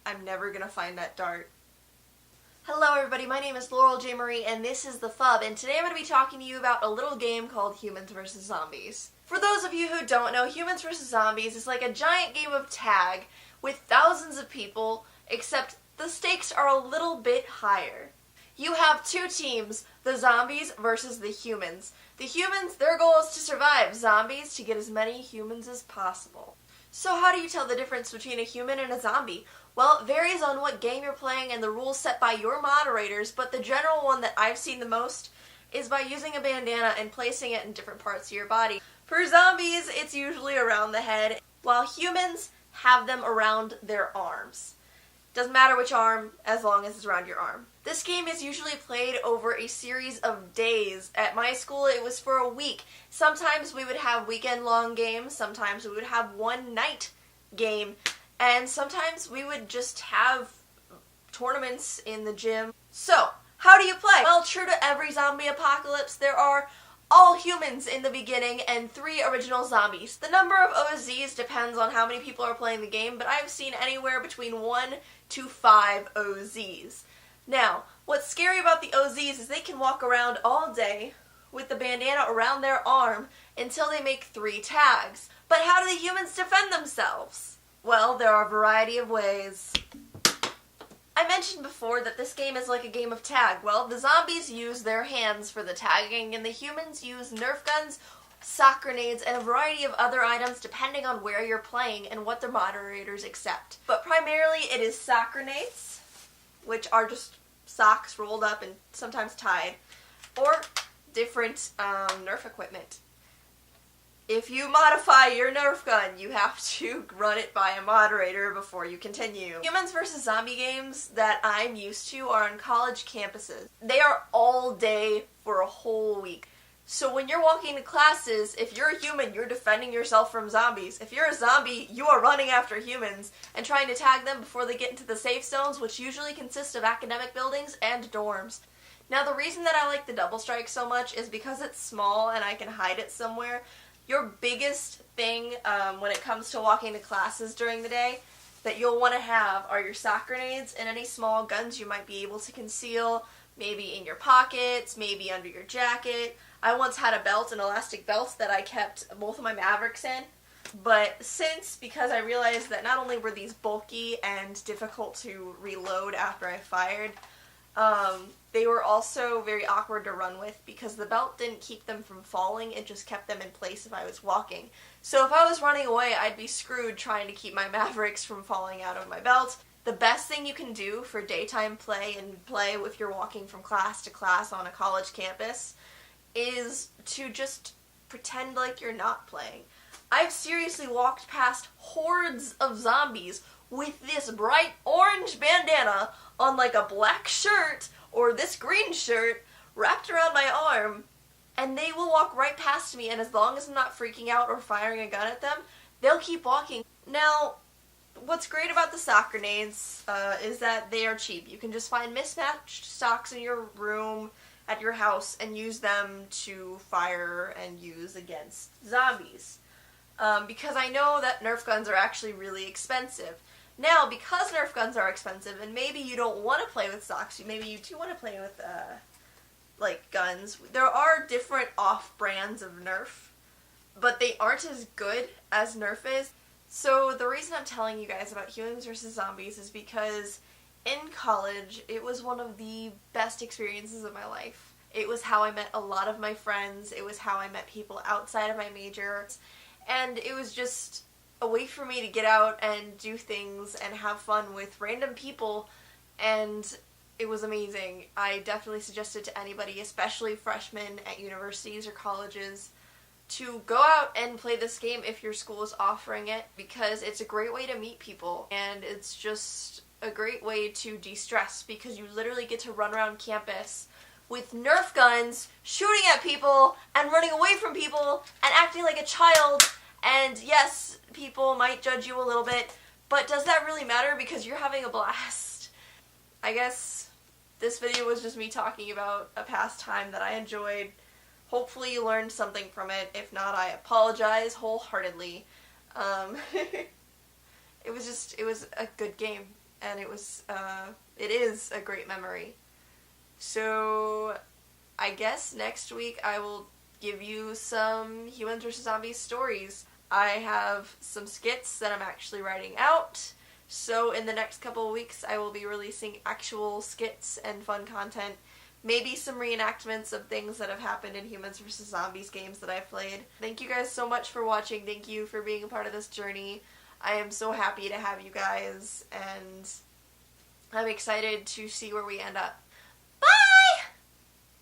I'm never gonna find that dart. Hello everybody, my name is Laurel J. Marie and this is The FUB, and today I'm going to be talking to you about a little game called Humans vs. Zombies. For those of you who don't know, Humans vs. Zombies is like a giant game of tag with thousands of people, except the stakes are a little bit higher. You have two teams, the zombies versus the humans. The humans, their goal is to survive. Zombies, to get as many humans as possible. So how do you tell the difference between a human and a zombie? Well, it varies on what game you're playing and the rules set by your moderators, but the general one that I've seen the most is by using a bandana and placing it in different parts of your body. For zombies, it's usually around the head, while humans have them around their arms. Doesn't matter which arm, as long as it's around your arm. This game is usually played over a series of days. At my school, it was for a week. Sometimes we would have weekend-long games, sometimes we would have one-night game, and sometimes we would just have tournaments in the gym. So, how do you play? Well, true to every zombie apocalypse, there are all humans in the beginning and 3 original zombies. The number of OZs depends on how many people are playing the game, but I've seen anywhere between 1 to 5 OZs. Now, what's scary about the OZs is they can walk around all day with the bandana around their arm until they make 3 tags. But how do the humans defend themselves? Well, there are a variety of ways. I mentioned before that this game is like a game of tag. Well, the zombies use their hands for the tagging, and the humans use Nerf guns, sock grenades, and a variety of other items depending on where you're playing and what the moderators accept. But primarily it is sock grenades, which are just socks rolled up and sometimes tied, or different Nerf equipment. If you modify your Nerf gun, you have to run it by a moderator before you continue. Humans vs. Zombie games that I'm used to are on college campuses. They are all day for a whole week. So when you're walking to classes, if you're a human, you're defending yourself from zombies. If you're a zombie, you are running after humans and trying to tag them before they get into the safe zones, which usually consist of academic buildings and dorms. Now, the reason that I like the Double Strike so much is because it's small and I can hide it somewhere. Your biggest thing when it comes to walking to classes during the day that you'll want to have are your sock grenades and any small guns you might be able to conceal, maybe in your pockets, maybe under your jacket. I once had a belt, an elastic belt, that I kept both of my Mavericks in, but because I realized that not only were these bulky and difficult to reload after I fired, they were also very awkward to run with because the belt didn't keep them from falling, it just kept them in place if I was walking. So if I was running away, I'd be screwed trying to keep my Mavericks from falling out of my belt. The best thing you can do for daytime play and play if you're walking from class to class on a college campus is to just pretend like you're not playing. I've seriously walked past hordes of zombies with this bright orange bandana on like a black shirt or this green shirt wrapped around my arm, and they will walk right past me, and as long as I'm not freaking out or firing a gun at them, they'll keep walking. Now, what's great about the sock grenades is that they are cheap. You can just find mismatched socks in your room, at your house, and use them to fire and use against zombies. Because I know that Nerf guns are actually really expensive. Now, because Nerf guns are expensive, and maybe you don't want to play with socks, maybe you do want to play with, like, guns, there are different off-brands of Nerf, but they aren't as good as Nerf is. So the reason I'm telling you guys about Humans vs. Zombies is because in college, it was one of the best experiences of my life. It was how I met a lot of my friends, it was how I met people outside of my major, and it was just a way for me to get out and do things and have fun with random people, and it was amazing. I definitely suggest it to anybody, especially freshmen at universities or colleges, to go out and play this game if your school is offering it, because it's a great way to meet people, and it's just a great way to de-stress, because you literally get to run around campus with Nerf guns, shooting at people, and running away from people, and acting like a child. And yes, people might judge you a little bit, but does that really matter because you're having a blast? I guess this video was just me talking about a pastime that I enjoyed. Hopefully you learned something from it. If not, I apologize wholeheartedly. It was a good game, and it is a great memory. So I guess next week I will give you some Humans vs. Zombies stories. I have some skits that I'm actually writing out, so in the next couple of weeks I will be releasing actual skits and fun content. Maybe some reenactments of things that have happened in Humans vs. Zombies games that I've played. Thank you guys so much for watching. Thank you for being a part of this journey. I am so happy to have you guys, and I'm excited to see where we end up. Bye!